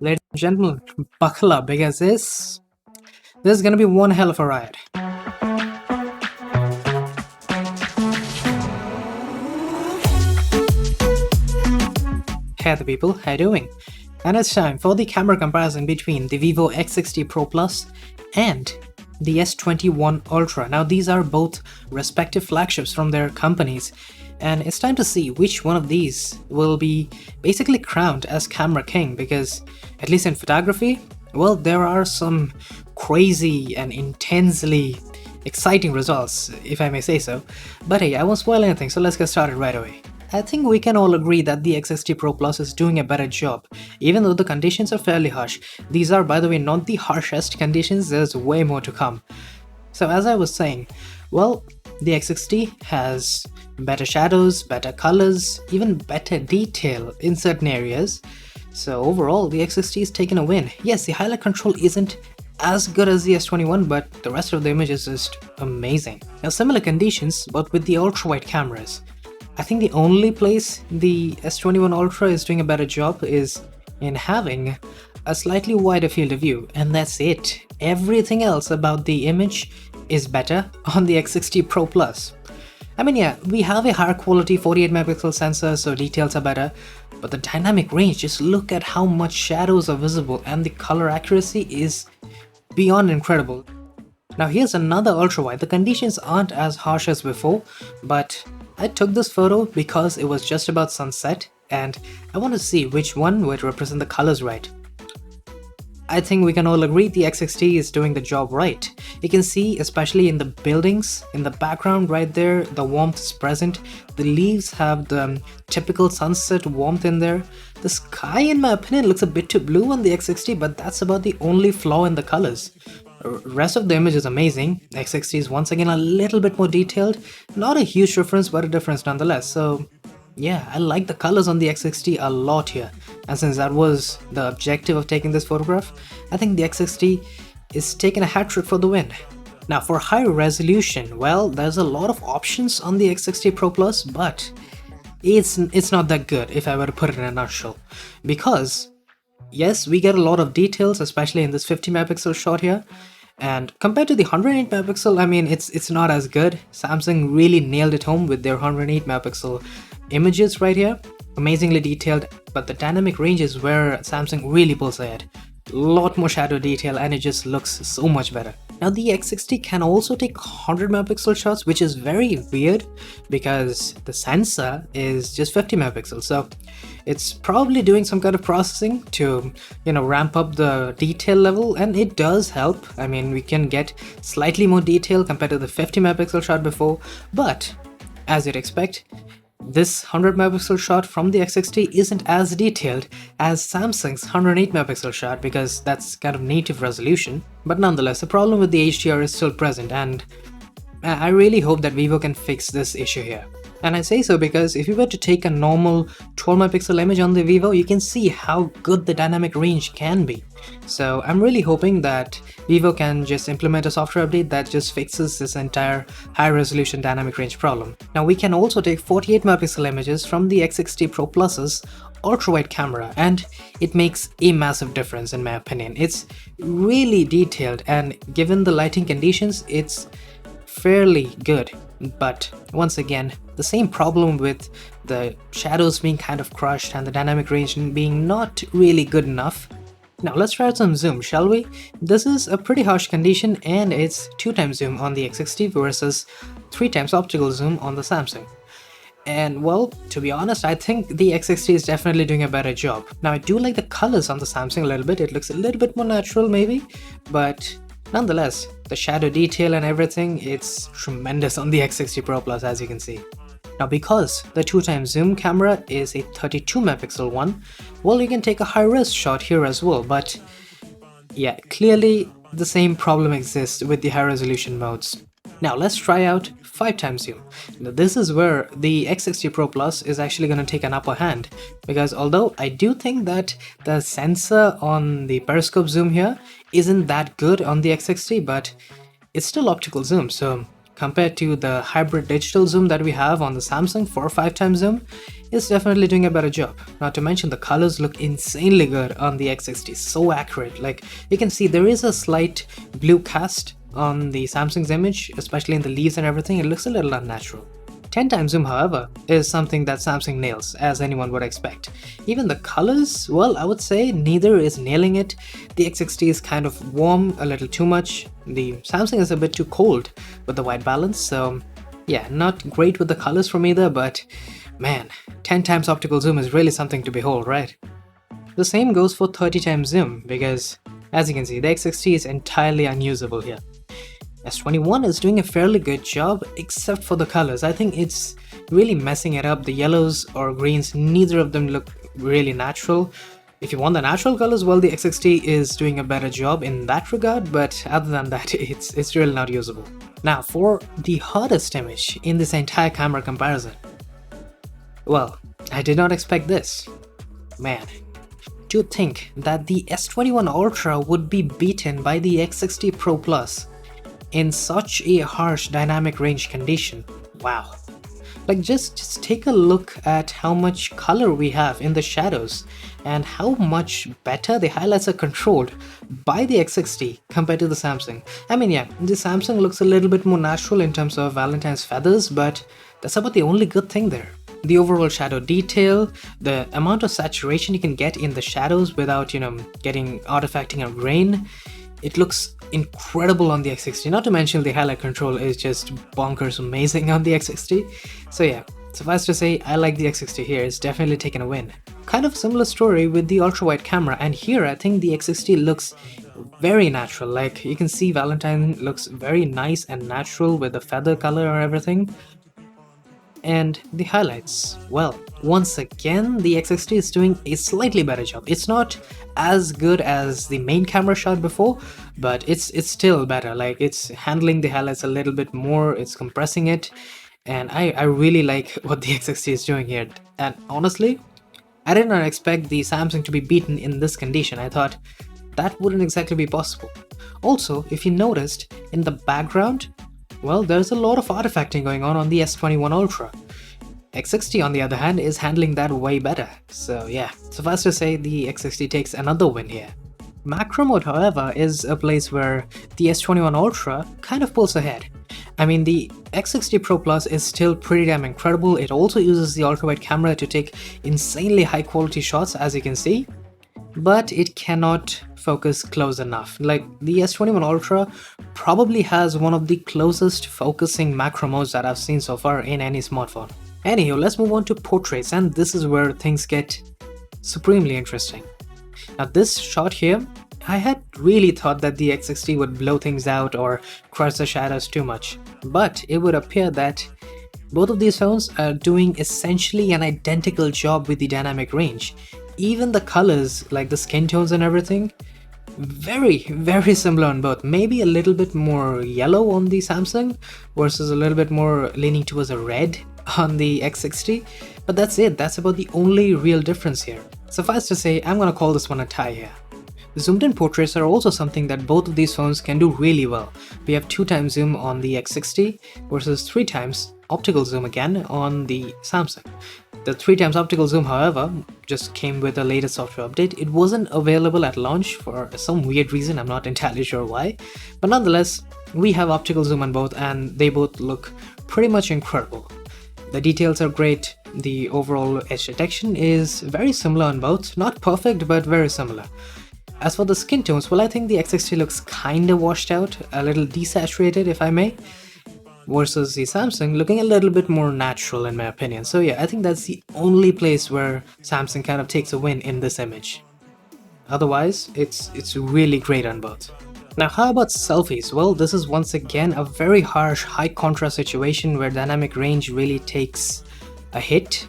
Ladies and gentlemen, buckle up because this is gonna be one hell of a ride. Hey the people, how you doing? And it's time for the camera comparison between the Vivo X60 Pro Plus and the S21 Ultra. Now these are both respective flagships from their companies, and it's time to see which one of these will be basically crowned as camera king, because at least in photography, well, there are some crazy and intensely exciting results, if I may say so. But hey, I won't spoil anything, so let's get started right away. I think we can all agree that the X60 Pro Plus is doing a better job, even though the conditions are fairly harsh. These are, by the way, not the harshest conditions, there's way more to come. So as I was saying, well, the X60 has better shadows, better colors, even better detail in certain areas. So overall, the X60 is taking a win. Yes, the highlight control isn't as good as the S21, but the rest of the image is just amazing. Now similar conditions, but with the ultra-wide cameras. I think the only place the S21 Ultra is doing a better job is in having a slightly wider field of view, and that's it. Everything else about the image is better on the X60 Pro Plus. I mean, yeah, we have a higher quality 48 megapixel sensor, so details are better, but the dynamic range, just look at how much shadows are visible, and the color accuracy is beyond incredible. Now here's another ultra wide. The conditions aren't as harsh as before, but I took this photo because it was just about sunset and I want to see which one would represent the colors right. I think we can all agree the X60 is doing the job right. You can see, especially in the buildings, in the background right there, the warmth is present. The leaves have the typical sunset warmth in there. The sky, in my opinion, looks a bit too blue on the X60, but that's about the only flaw in the colors. Rest of the image is amazing. X60 is once again a little bit more detailed. Not a huge difference, but a difference nonetheless. So yeah, I like the colors on the X60 a lot here. And since that was the objective of taking this photograph, I think the X60 is taking a hat trick for the win. Now for high resolution, well, there's a lot of options on the X60 Pro Plus, but it's not that good if I were to put it in a nutshell. Because yes, we get a lot of details, especially in this 50 megapixel shot here. And compared to the 108 megapixel, I mean, it's not as good. Samsung really nailed it home with their 108 megapixel images right here. Amazingly detailed, but the dynamic range is where Samsung really pulls ahead. A lot more shadow detail and it just looks so much better. Now the X60 can also take 100 megapixel shots, which is very weird because the sensor is just 50 megapixels. So it's probably doing some kind of processing to, ramp up the detail level, and it does help. I mean, we can get slightly more detail compared to the 50 megapixel shot before, but as you'd expect, this 100 megapixel shot from the X60 isn't as detailed as Samsung's 108 megapixel shot because that's kind of native resolution. But nonetheless, the problem with the HDR is still present, and I really hope that Vivo can fix this issue here. And I say so because if you were to take a normal 12 megapixel image on the Vivo, you can see how good the dynamic range can be. So I'm really hoping that Vivo can just implement a software update that just fixes this entire high resolution dynamic range problem. Now we can also take 48 megapixel images from the X60 Pro Plus's ultra-wide camera, and it makes a massive difference in my opinion. It's really detailed, and given the lighting conditions, it's fairly good. But once again, the same problem with the shadows being kind of crushed and the dynamic range being not really good enough. Now let's try out some zoom, shall we? This is a pretty harsh condition and it's 2x zoom on the X60 versus 3x optical zoom on the Samsung. And well, to be honest, I think the X60 is definitely doing a better job. Now I do like the colors on the Samsung a little bit. It looks a little bit more natural maybe, but nonetheless, the shadow detail and everything, it's tremendous on the X60 Pro Plus, as you can see. Now because the 2x zoom camera is a 32 megapixel one, well, you can take a high-res shot here as well, but yeah, clearly the same problem exists with the high-resolution modes. Now let's try out 5x zoom. Now this is where the X60 Pro Plus is actually going to take an upper hand, because although I do think that the sensor on the periscope zoom here isn't that good on the X60, but it's still optical zoom, so compared to the hybrid digital zoom that we have on the Samsung 4 or 5 times zoom, it's definitely doing a better job. Not to mention the colors look insanely good on the X60, so accurate. Like you can see there is a slight blue cast on the Samsung's image, especially in the leaves and everything. It looks a little unnatural. 10 times zoom, however, is something that Samsung nails, as anyone would expect. Even the colors, well, I would say neither is nailing it. The X60 is kind of warm, a little too much. The Samsung is a bit too cold with the white balance, so yeah, not great with the colors from either, but man, 10 times optical zoom is really something to behold, right? The same goes for 30 times zoom, because as you can see, the X60 is entirely unusable here. S21 is doing a fairly good job, except for the colors. I think it's really messing it up. The yellows or greens, neither of them look really natural. If you want the natural colors, well, the X60 is doing a better job in that regard, but other than that, it's really not usable. Now, for the hottest image in this entire camera comparison, well, I did not expect this. Man, to think that the S21 Ultra would be beaten by the X60 Pro Plus in such a harsh dynamic range condition. Wow. Like just take a look at how much color we have in the shadows and how much better the highlights are controlled by the X60 compared to the Samsung. I mean, yeah, the Samsung looks a little bit more natural in terms of Valentine's feathers, but that's about the only good thing there. The overall shadow detail, the amount of saturation you can get in the shadows without, getting artifacting or grain, it looks incredible on the X60. Not to mention the highlight control is just bonkers amazing on the X60. So yeah, suffice to say, I like the X60 here. It's definitely taken a win. Kind of similar story with the ultra wide camera, and here I think the X60 looks very natural. Like you can see Valentine looks very nice and natural with the feather color or everything. And the highlights, well, once again the X60 is doing a slightly better job. It's not as good as the main camera shot before, but it's still better. Like it's handling the highlights a little bit more, it's compressing it, and I really like what the X60 is doing here. And honestly, I did not expect the Samsung to be beaten in this condition. I thought that wouldn't exactly be possible. Also, if you noticed, in the background, well, there's a lot of artifacting going on the S21 Ultra. X60 on the other hand is handling that way better. So yeah, suffice to say the X60 takes another win here. Macro mode, however, is a place where the S21 Ultra kind of pulls ahead. I mean, the X60 Pro Plus is still pretty damn incredible. It also uses the ultra-wide camera to take insanely high quality shots, as you can see, but it cannot focus close enough. Like the S21 Ultra probably has one of the closest focusing macro modes that I've seen so far in any smartphone. Anywho, let's move on to portraits, and this is where things get supremely interesting. Now this shot here, I had really thought that the X60 would blow things out or crush the shadows too much, but it would appear that both of these phones are doing essentially an identical job with the dynamic range. Even the colors, like the skin tones and everything, very similar on both. Maybe a little bit more yellow on the Samsung versus a little bit more leaning towards a red on the X60, but that's it. That's about the only real difference here. Suffice to say, I'm gonna call this one a tie here. Zoomed in portraits are also something that both of these phones can do really well. We have 2x zoom on the X60 versus 3x optical zoom again on the Samsung. The 3x optical zoom, however, just came with the latest software update. It wasn't available at launch for some weird reason, I'm not entirely sure why, but nonetheless, we have optical zoom on both and they both look pretty much incredible. The details are great, the overall edge detection is very similar on both, not perfect but very similar. As for the skin tones, well, I think the X60 looks kinda washed out, a little desaturated if I may, versus the Samsung looking a little bit more natural in my opinion. So yeah, I think that's the only place where Samsung kind of takes a win in this image. Otherwise, it's really great on both. Now how about selfies? Well, this is once again a very harsh, high contrast situation where dynamic range really takes a hit.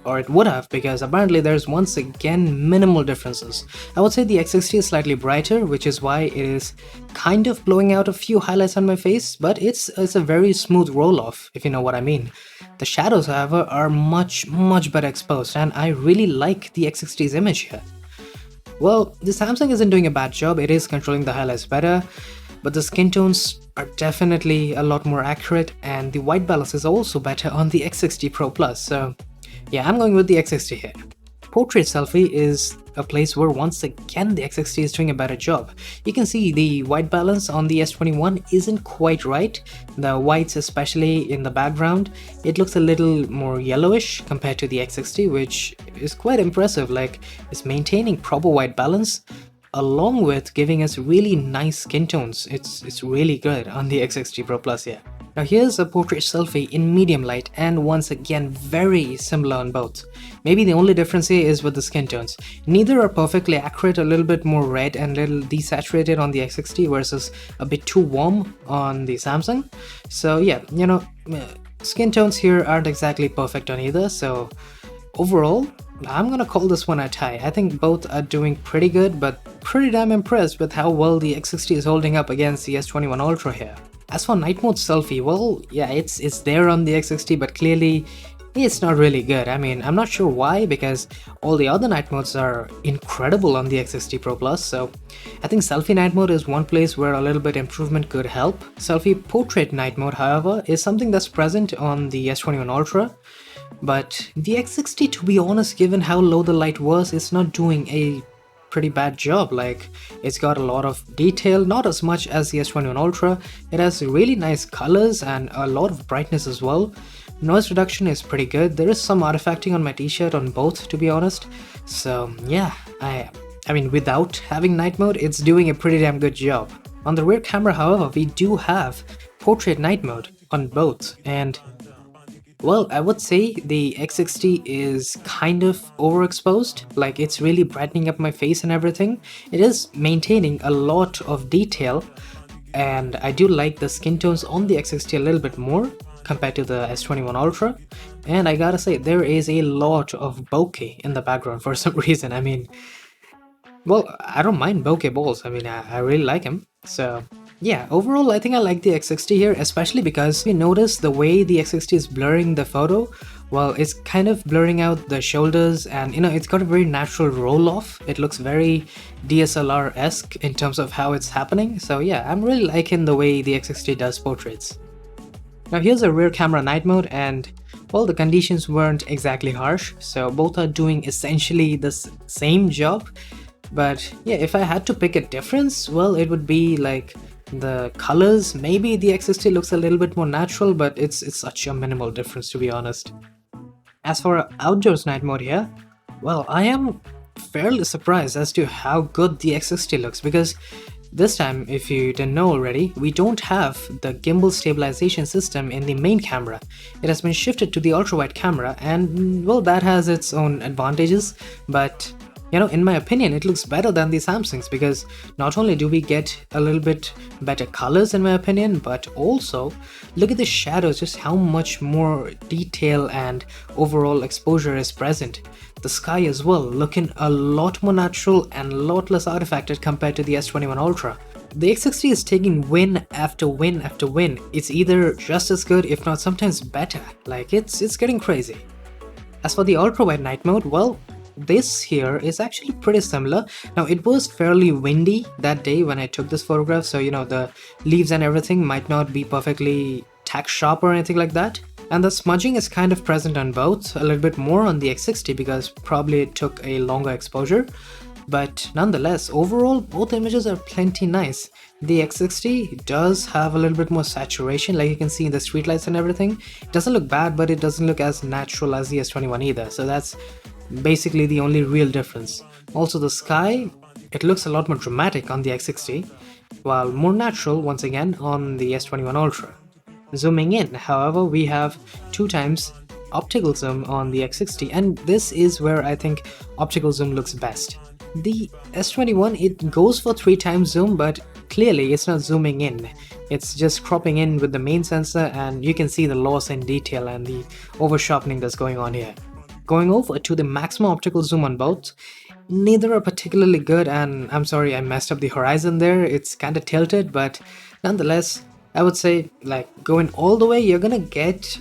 Or it would have, because apparently there's once again minimal differences. I would say the X60 is slightly brighter, which is why it is kind of blowing out a few highlights on my face, but it's a very smooth roll-off, if you know what I mean. The shadows, however, are much better exposed, and I really like the X60's image here. Well, the Samsung isn't doing a bad job, it is controlling the highlights better. but the skin tones are definitely a lot more accurate, and the white balance is also better on the X60 Pro Plus. So yeah, I'm going with the X60 here. Portrait selfie is a place where once again the X60 is doing a better job. You can see the white balance on the S21 isn't quite right. The whites, especially in the background, it looks a little more yellowish compared to the X60, which is quite impressive. Like, it's maintaining proper white balance along with giving us really nice skin tones. It's really good on the X60 Pro Plus, yeah. Now here's a portrait selfie in medium light, and once again very similar on both. Maybe the only difference here is with the skin tones. Neither are perfectly accurate, a little bit more red and a little desaturated on the X60 versus a bit too warm on the Samsung. So yeah, you know, skin tones here aren't exactly perfect on either, so overall I'm gonna call this one a tie. I think both are doing pretty good, but pretty damn impressed with how well the X60 is holding up against the S21 Ultra here. As for night mode selfie, well, yeah, it's there on the X60, but clearly it's not really good. I mean, I'm not sure why, because all the other night modes are incredible on the X60 Pro Plus, so I think selfie night mode is one place where a little bit improvement could help. Selfie portrait night mode, however, is something that's present on the S21 Ultra, but the X60, to be honest, given how low the light was, it's not doing a pretty bad job. Like, it's got a lot of detail, not as much as the S21 Ultra. It has really nice colors and a lot of brightness as well. Noise reduction is pretty good. There is some artifacting on my t-shirt on both, to be honest. So yeah, I mean, without having night mode, it's doing a pretty damn good job. On the rear camera, however, we do have portrait night mode on both, and well, I would say the X60 is kind of overexposed. Like, it's really brightening up my face and everything. It is maintaining a lot of detail, and I do like the skin tones on the X60 a little bit more compared to the S21 Ultra. And I gotta say, there is a lot of bokeh in the background for some reason. I mean, well, I don't mind bokeh balls. I mean, I really like them. So yeah, overall I think I like the X60 here, especially because you notice the way the X60 is blurring the photo. Well, it's kind of blurring out the shoulders, and you know, it's got a very natural roll off. It looks very DSLR-esque in terms of how it's happening. So yeah, I'm really liking the way the X60 does portraits. Now here's a rear camera night mode, and well, the conditions weren't exactly harsh, so both are doing essentially the same job. But yeah, if I had to pick a difference, well, it would be like the colors. Maybe the X60 looks a little bit more natural, but it's such a minimal difference, to be honest. As for outdoors night mode here, well, I am fairly surprised as to how good the X60 looks, because this time, if you didn't know already, we don't have the gimbal stabilization system in the main camera. It has been shifted to the ultra-wide camera, and well, that has its own advantages, but you know, in my opinion, it looks better than the Samsungs, because not only do we get a little bit better colors in my opinion, but also look at the shadows, just how much more detail and overall exposure is present. The sky as well, looking a lot more natural and a lot less artifacted compared to the S21 Ultra. The X60 is taking win after win after win. It's either just as good, if not sometimes better. Like, it's getting crazy. As for the ultra-wide night mode, well, this here is actually pretty similar. Now, it was fairly windy that day when I took this photograph, so you know, the leaves and everything might not be perfectly tack sharp or anything like that. And the smudging is kind of present on both, a little bit more on the X60 because probably it took a longer exposure. But nonetheless, overall, both images are plenty nice. The X60 does have a little bit more saturation, like you can see in the streetlights and everything. It doesn't look bad, but it doesn't look as natural as the S21 either, so that's basically the only real difference. Also, the sky, it looks a lot more dramatic on the X60, while more natural once again on the S21 Ultra. Zooming in, however, we have 2 times optical zoom on the X60, and this is where I think optical zoom looks best. The S21, it goes for 3 times zoom, but clearly it's not zooming in. It's just cropping in with the main sensor, and you can see the loss in detail and the over sharpening that's going on here. Going over to the maximum optical zoom on both, neither are particularly good, and I'm sorry I messed up the horizon there, it's kinda tilted, but nonetheless, I would say, like, going all the way, you're gonna get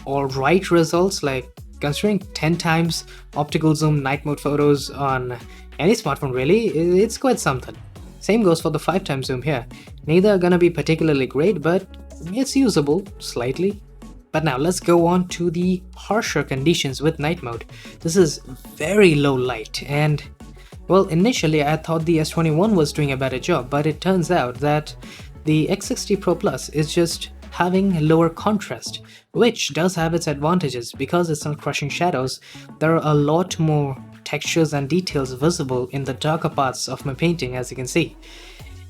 alright results. Like, considering 10 times optical zoom night mode photos on any smartphone really, it's quite something. Same goes for the 5 times zoom here. Neither are gonna be particularly great, but it's usable, slightly. But now let's go on to the harsher conditions with night mode. This is very low light, and well, initially I thought the S21 was doing a better job, but it turns out that the X60 Pro Plus is just having lower contrast, which does have its advantages. Because it's not crushing shadows, there are a lot more textures and details visible in the darker parts of my painting, as you can see.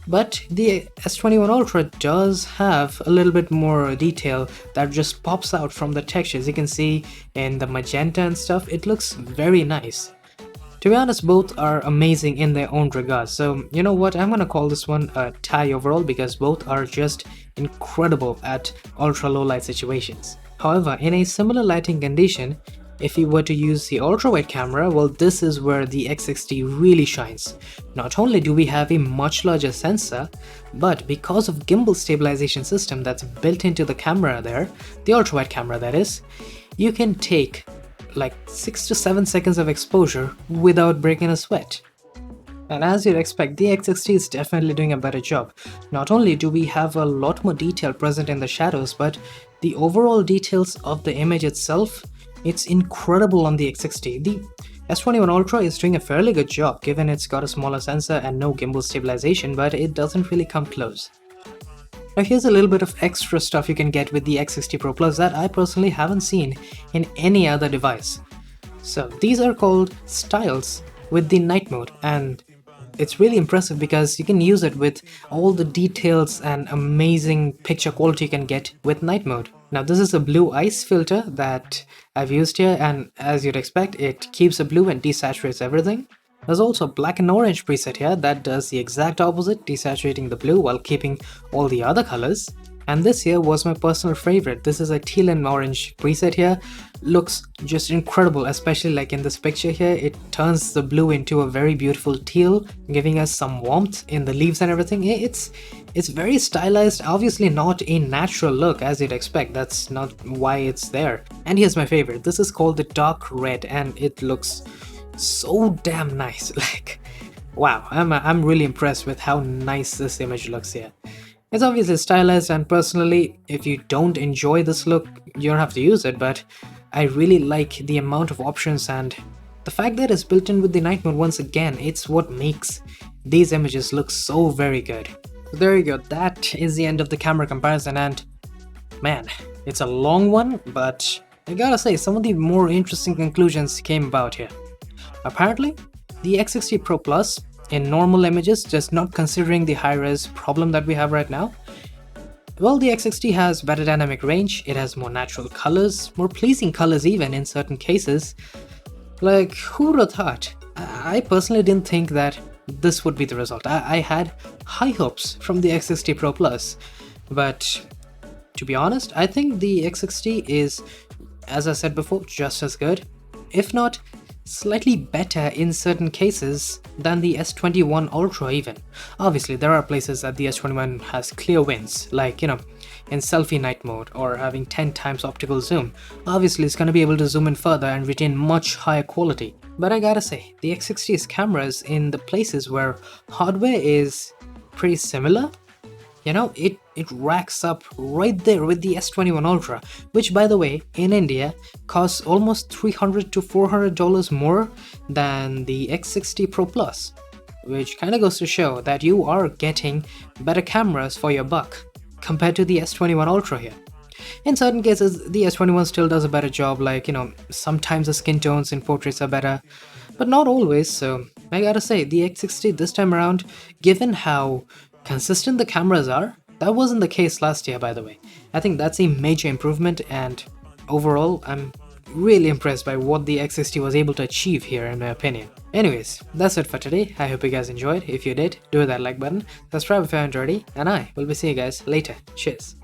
But the S21 Ultra does have a little bit more detail that just pops out from the textures. You can see in the magenta and stuff, it looks very nice. To be honest, both are amazing in their own regards. So you know what, I'm gonna call this one a tie overall, because both are just incredible at ultra low light situations. However, in a similar lighting condition, if you were to use the ultra-wide camera, well, this is where the X60 really shines. Not only do we have a much larger sensor, but because of gimbal stabilization system that's built into the camera there, the ultra-wide camera that is, you can take like 6 to 7 seconds of exposure without breaking a sweat. And as you'd expect, the X60 is definitely doing a better job. Not only do we have a lot more detail present in the shadows, but the overall details of the image itself, it's incredible on the X60. The S21 Ultra is doing a fairly good job given it's got a smaller sensor and no gimbal stabilization, but it doesn't really come close. Now here's a little bit of extra stuff you can get with the X60 Pro Plus that I personally haven't seen in any other device. So these are called styles with the night mode, and it's really impressive because you can use it with all the details and amazing picture quality you can get with night mode. Now this is a blue ice filter that I've used here, and as you'd expect, it keeps it blue and desaturates everything. There's also a black and orange preset here that does the exact opposite, desaturating the blue while keeping all the other colors. And this here was my personal favorite. This is a teal and orange preset here. Looks just incredible, especially like in this picture here. It turns the blue into a very beautiful teal, giving us some warmth in the leaves and everything. It's very stylized, obviously not a natural look as you'd expect. That's not why it's there. And here's my favorite. This is called the dark red, and it looks so damn nice. Like, wow, I'm really impressed with how nice this image looks here. It's obviously stylized, and personally, if you don't enjoy this look, you don't have to use it, but I really like the amount of options and the fact that it's built in with the night mode. Once again, it's what makes these images look so very good. So there you go, that is the end of the camera comparison, and man, it's a long one, but I gotta say, some of the more interesting conclusions came about here. Apparently, the X60 Pro Plus in normal images, just not considering the high-res problem that we have right now, well, the X60 has better dynamic range, it has more natural colors, more pleasing colors even in certain cases. Like, who would have thought? I personally didn't think that this would be the result. I had high hopes from the X60 Pro Plus, but to be honest, I think the X60 is, as I said before, just as good, if not slightly better in certain cases than the S21 Ultra even. Obviously, there are places that the S21 has clear wins, like, you know, in selfie night mode or having 10 times optical zoom. Obviously, it's going to be able to zoom in further and retain much higher quality. But I gotta say, the X60's cameras in the places where hardware is pretty similar, you know, it racks up right there with the S21 Ultra, which by the way, in India, costs almost $300 to $400 more than the X60 Pro Plus, which kind of goes to show that you are getting better cameras for your buck compared to the S21 Ultra here. In certain cases, the S21 still does a better job, like, you know, sometimes the skin tones in portraits are better, but not always. So I gotta say, the X60 this time around, given how consistent the cameras are, that wasn't the case last year, by the way. I think that's a major improvement, and overall, I'm really impressed by what the X60 was able to achieve here, in my opinion. Anyways, that's it for today. I hope you guys enjoyed. If you did, do that like button, subscribe if you haven't already, and I will be seeing you guys later. Cheers.